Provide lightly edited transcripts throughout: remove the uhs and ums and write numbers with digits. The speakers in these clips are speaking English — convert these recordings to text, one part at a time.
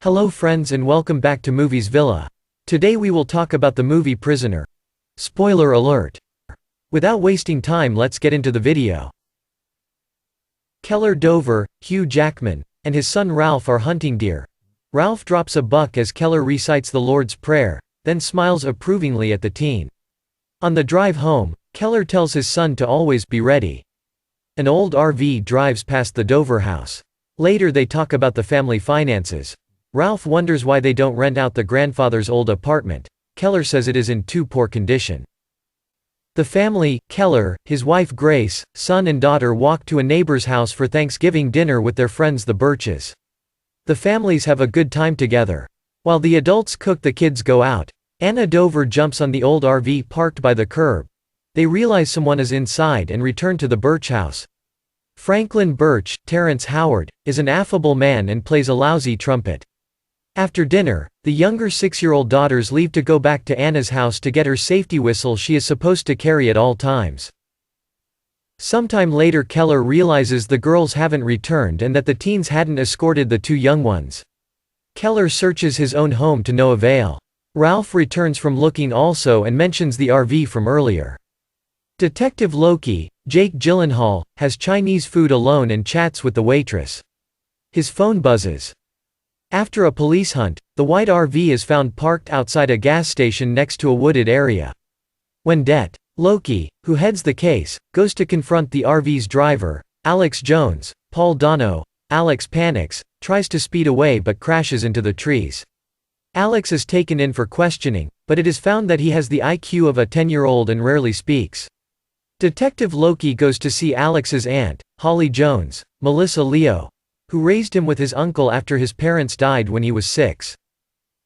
Hello friends and welcome back to MOVIEZ Villa. Today we will talk about the movie Prisoner. Spoiler alert. Without wasting time, let's get into the video. Keller Dover, Hugh Jackman, and his son Ralph are hunting deer. Ralph drops a buck as Keller recites the Lord's Prayer, then smiles approvingly at the teen. On the drive home, Keller tells his son to always be ready. An old RV drives past the Dover house. Later they talk about the family finances. Ralph wonders why they don't rent out the grandfather's old apartment. Keller says it is in too poor condition. The family, Keller, his wife Grace, son and daughter walk to a neighbor's house for Thanksgiving dinner with their friends the Birches. The families have a good time together. While the adults cook, the kids go out. Anna Dover jumps on the old RV parked by the curb. They realize someone is inside and return to the Birch house. Franklin Birch, Terrence Howard, is an affable man and plays a lousy trumpet. After dinner, the younger 6-year-old daughters leave to go back to Anna's house to get her safety whistle she is supposed to carry at all times. Sometime later, Keller realizes the girls haven't returned and that the teens hadn't escorted the two young ones. Keller searches his own home to no avail. Ralph returns from looking also and mentions the RV from earlier. Detective Loki, Jake Gyllenhaal, has Chinese food alone and chats with the waitress. His phone buzzes. After a police hunt, the white RV is found parked outside a gas station next to a wooded area. When Det. Loki, who heads the case, goes to confront the RV's driver, Alex Jones, Paul Dano, Alex panics, tries to speed away but crashes into the trees. Alex is taken in for questioning, but it is found that he has the IQ of a 10-year-old and rarely speaks. Detective Loki goes to see Alex's aunt, Holly Jones, Melissa Leo, who raised him with his uncle after his parents died when he was 6.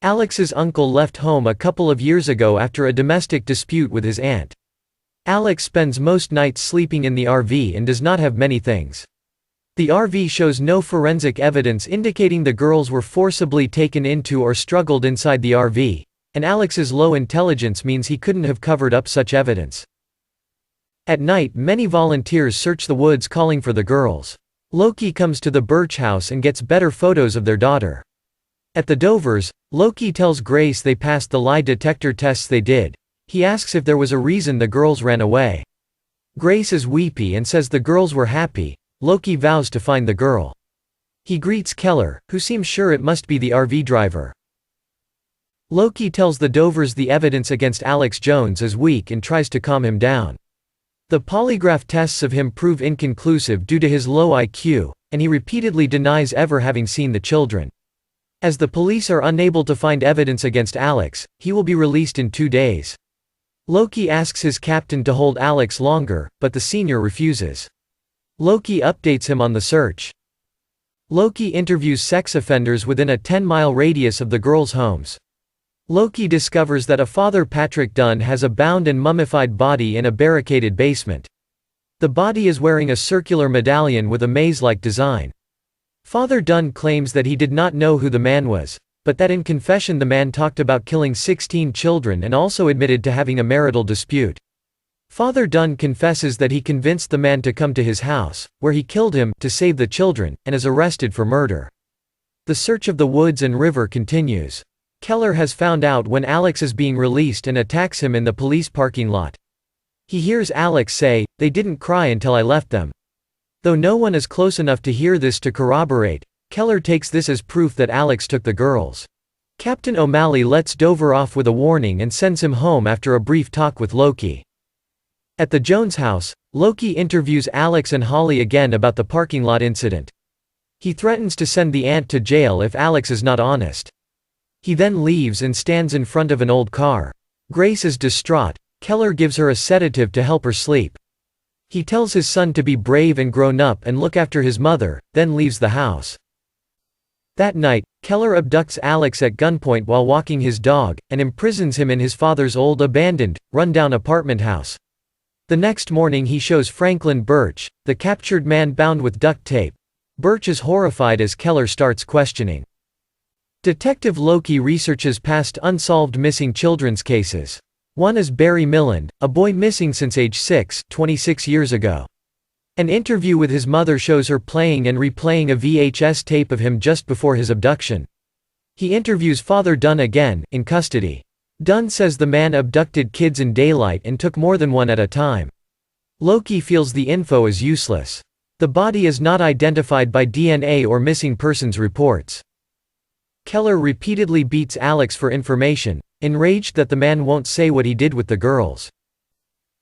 Alex's uncle left home a couple of years ago after a domestic dispute with his aunt. Alex spends most nights sleeping in the RV and does not have many things. The RV shows no forensic evidence indicating the girls were forcibly taken into or struggled inside the RV, and Alex's low intelligence means he couldn't have covered up such evidence. At night, many volunteers search the woods calling for the girls. Loki comes to the Birch house and gets better photos of their daughter. At the Dovers, Loki tells Grace they passed the lie detector tests they did. He asks if there was a reason the girls ran away. Grace is weepy and says the girls were happy. Loki vows to find the girl. He greets Keller, who seems sure it must be the RV driver. Loki tells the Dovers the evidence against Alex Jones is weak and tries to calm him down. The polygraph tests of him prove inconclusive due to his low IQ, and he repeatedly denies ever having seen the children. As the police are unable to find evidence against Alex, he will be released in 2 days. Loki asks his captain to hold Alex longer, but the senior refuses. Loki updates him on the search. Loki interviews sex offenders within a 10-mile radius of the girls' homes. Loki discovers that a Father Patrick Dunn has a bound and mummified body in a barricaded basement. The body is wearing a circular medallion with a maze-like design. Father Dunn claims that he did not know who the man was, but that in confession the man talked about killing 16 children and also admitted to having a marital dispute. Father Dunn confesses that he convinced the man to come to his house, where he killed him, to save the children, and is arrested for murder. The search of the woods and river continues. Keller has found out when Alex is being released and attacks him in the police parking lot. He hears Alex say, "They didn't cry until I left them." Though no one is close enough to hear this to corroborate, Keller takes this as proof that Alex took the girls. Captain O'Malley lets Dover off with a warning and sends him home after a brief talk with Loki. At the Jones house, Loki interviews Alex and Holly again about the parking lot incident. He threatens to send the aunt to jail if Alex is not honest. He then leaves and stands in front of an old car. Grace is distraught. Keller gives her a sedative to help her sleep. He tells his son to be brave and grown up and look after his mother, then leaves the house. That night, Keller abducts Alex at gunpoint while walking his dog, and imprisons him in his father's old abandoned, run-down apartment house. The next morning he shows Franklin Birch, the captured man bound with duct tape. Birch is horrified as Keller starts questioning. Detective Loki researches past unsolved missing children's cases. One is Barry Milland, a boy missing since age 6, 26 years ago. An interview with his mother shows her playing and replaying a VHS tape of him just before his abduction. He interviews Father Dunn again, in custody. Dunn says the man abducted kids in daylight and took more than one at a time. Loki feels the info is useless. The body is not identified by DNA or missing persons reports. Keller repeatedly beats Alex for information, enraged that the man won't say what he did with the girls.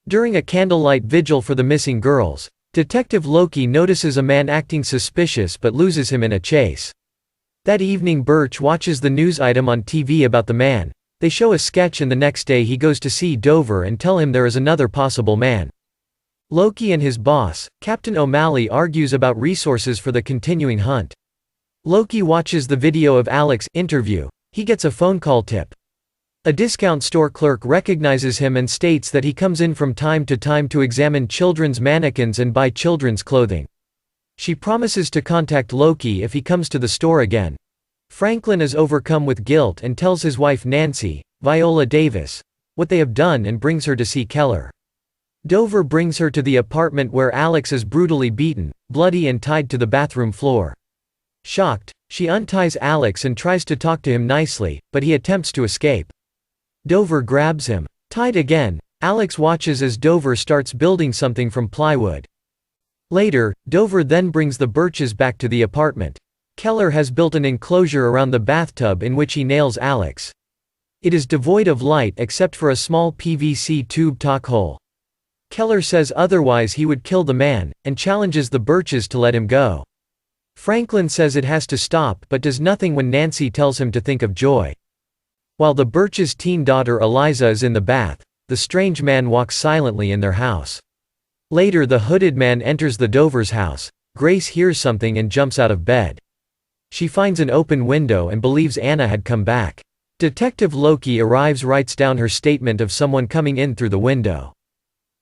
During a candlelight vigil for the missing girls, Detective Loki notices a man acting suspicious but loses him in a chase. That evening Birch watches the news item on TV about the man. They show a sketch and the next day he goes to see Dover and tell him there is another possible man. Loki and his boss, Captain O'Malley, argues about resources for the continuing hunt. Loki watches the video of Alex's interview. He gets a phone call tip. A discount store clerk recognizes him and states that he comes in from time to time to examine children's mannequins and buy children's clothing. She promises to contact Loki if he comes to the store again. Franklin is overcome with guilt and tells his wife Nancy, Viola Davis, what they have done and brings her to see Keller. Dover brings her to the apartment where Alex is brutally beaten, bloody and tied to the bathroom floor. Shocked, she unties Alex and tries to talk to him nicely, but he attempts to escape. Dover grabs him. Tied again, Alex watches as Dover starts building something from plywood. Later, Dover then brings the Birches back to the apartment. Keller has built an enclosure around the bathtub in which he nails Alex. It is devoid of light except for a small PVC tube talk hole. Keller says otherwise he would kill the man, and challenges the Birches to let him go. Franklin says it has to stop but does nothing when Nancy tells him to think of Joy. While the Birches' teen daughter Eliza is in the bath, the strange man walks silently in their house. Later the hooded man enters the Dovers' house. Grace hears something and jumps out of bed. She finds an open window and believes Anna had come back. Detective Loki arrives, writes down her statement of someone coming in through the window.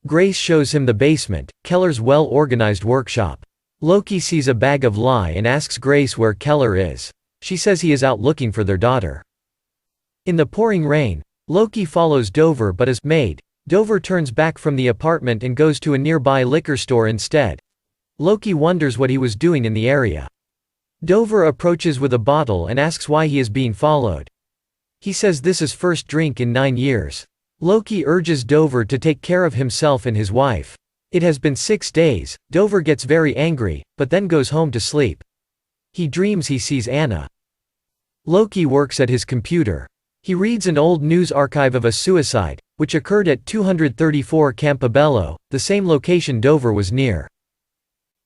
Grace shows him the basement, Keller's well-organized workshop. Loki sees a bag of lye and asks Grace where Keller is. She says he is out looking for their daughter. In the pouring rain, Loki follows Dover but is made. Dover turns back from the apartment and goes to a nearby liquor store instead. Loki wonders what he was doing in the area. Dover approaches with a bottle and asks why he is being followed. He says this is first drink in 9 years. Loki urges Dover to take care of himself and his wife. It has been 6 days. Dover gets very angry, but then goes home to sleep. He dreams he sees Anna. Loki works at his computer. He reads an old news archive of a suicide, which occurred at 234 Campobello, the same location Dover was near.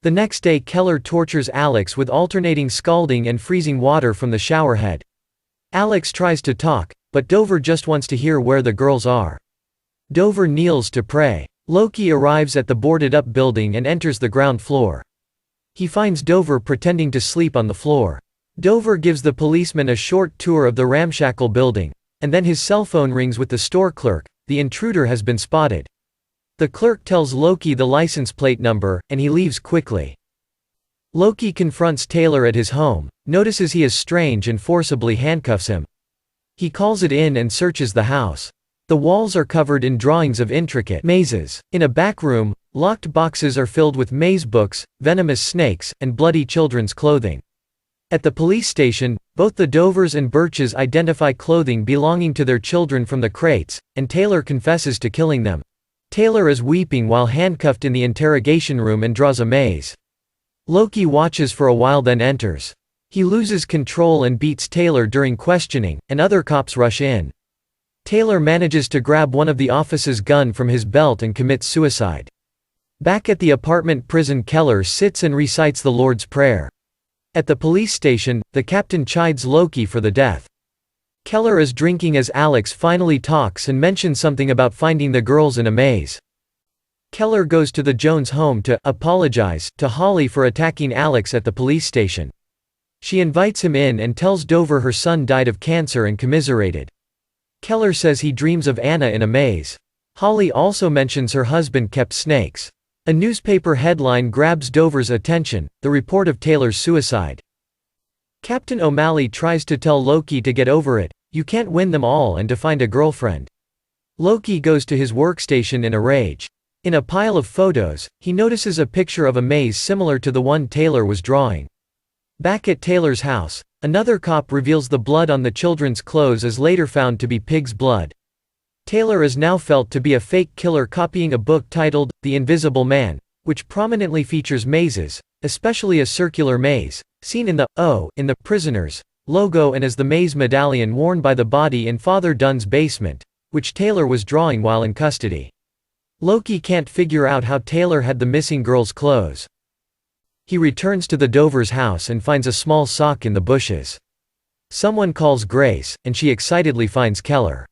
The next day Keller tortures Alex with alternating scalding and freezing water from the shower head. Alex tries to talk, but Dover just wants to hear where the girls are. Dover kneels to pray. Loki arrives at the boarded-up building and enters the ground floor. He finds Dover pretending to sleep on the floor. Dover gives the policeman a short tour of the ramshackle building, and then his cell phone rings with the store clerk. The intruder has been spotted. The clerk tells Loki the license plate number, and he leaves quickly. Loki confronts Taylor at his home, notices he is strange and forcibly handcuffs him. He calls it in and searches the house. The walls are covered in drawings of intricate mazes. In a back room, locked boxes are filled with maze books, venomous snakes, and bloody children's clothing. At the police station, both the Dovers and Birches identify clothing belonging to their children from the crates, and Taylor confesses to killing them. Taylor is weeping while handcuffed in the interrogation room and draws a maze. Loki watches for a while then enters. He loses control and beats Taylor during questioning, and other cops rush in. Taylor manages to grab one of the officer's gun from his belt and commits suicide. Back at the apartment prison, Keller sits and recites the Lord's Prayer. At the police station, the captain chides Loki for the death. Keller is drinking as Alex finally talks and mentions something about finding the girls in a maze. Keller goes to the Jones home to apologize to Holly for attacking Alex at the police station. She invites him in and tells Dover her son died of cancer and commiserated. Keller says he dreams of Anna in a maze. Holly also mentions her husband kept snakes. A newspaper headline grabs Dover's attention, the report of Taylor's suicide. Captain O'Malley tries to tell Loki to get over it, you can't win them all, and to find a girlfriend. Loki goes to his workstation in a rage. In a pile of photos, he notices a picture of a maze similar to the one Taylor was drawing. Back at Taylor's house, another cop reveals the blood on the children's clothes is later found to be pig's blood. Taylor is now felt to be a fake killer copying a book titled, The Invisible Man, which prominently features mazes, especially a circular maze, seen in the O in the prisoner's logo and as the maze medallion worn by the body in Father Dunn's basement, which Taylor was drawing while in custody. Loki can't figure out how Taylor had the missing girl's clothes. He returns to the Dovers' house and finds a small sock in the bushes. Someone calls Grace, and she excitedly finds Keller.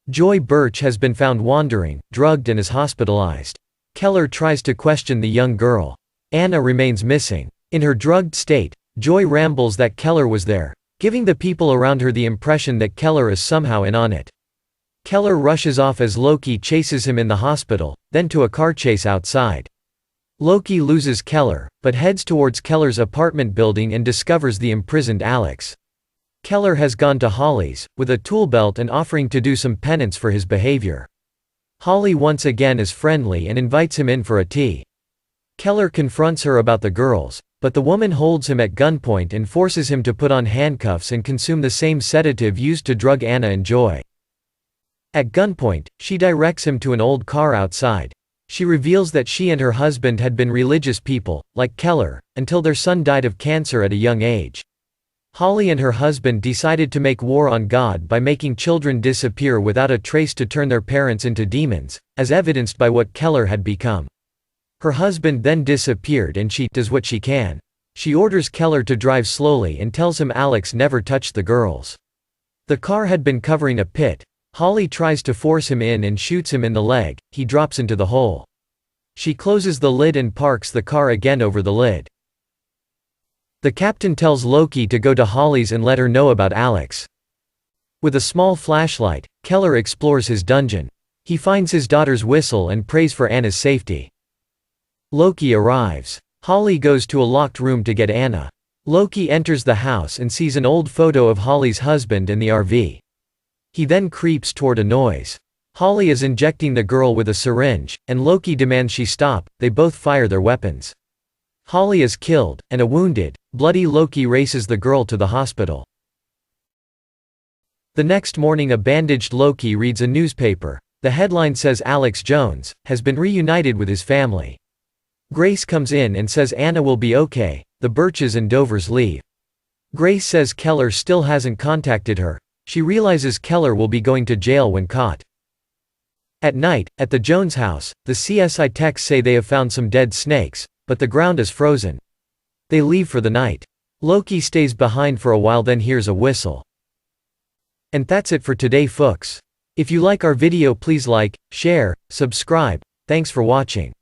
Joy Birch has been found wandering, drugged and is hospitalized. Keller tries to question the young girl. Anna remains missing. In her drugged state, Joy rambles that Keller was there, giving the people around her the impression that Keller is somehow in on it. Keller rushes off as Loki chases him in the hospital, then to a car chase outside. Loki loses Keller, but heads towards Keller's apartment building and discovers the imprisoned Alex. Keller has gone to Holly's, with a tool belt and offering to do some penance for his behavior. Holly once again is friendly and invites him in for a tea. Keller confronts her about the girls, but the woman holds him at gunpoint and forces him to put on handcuffs and consume the same sedative used to drug Anna and Joy. At gunpoint, she directs him to an old car outside. She reveals that she and her husband had been religious people, like Keller, until their son died of cancer at a young age. Holly and her husband decided to make war on God by making children disappear without a trace to turn their parents into demons, as evidenced by what Keller had become. Her husband then disappeared and she does what she can. She orders Keller to drive slowly and tells him Alex never touched the girls. The car had been covering a pit. Holly tries to force him in and shoots him in the leg. He drops into the hole. She closes the lid and parks the car again over the lid. The captain tells Loki to go to Holly's and let her know about Alex. With a small flashlight, Keller explores his dungeon. He finds his daughter's whistle and prays for Anna's safety. Loki arrives. Holly goes to a locked room to get Anna. Loki enters the house and sees an old photo of Holly's husband in the RV. He then creeps toward a noise. Holly is injecting the girl with a syringe, and Loki demands she stop. They both fire their weapons. Holly is killed, and a wounded, bloody Loki races the girl to the hospital. The next morning a bandaged Loki reads a newspaper. The headline says Alex Jones has been reunited with his family. Grace comes in and says Anna will be okay. The Birches and Dovers leave. Grace says Keller still hasn't contacted her. She realizes Keller will be going to jail when caught. At night, at the Jones house, the CSI techs say they have found some dead snakes, but the ground is frozen. They leave for the night. Loki stays behind for a while then hears a whistle. And that's it for today folks. If you like our video please like, share, subscribe. Thanks for watching.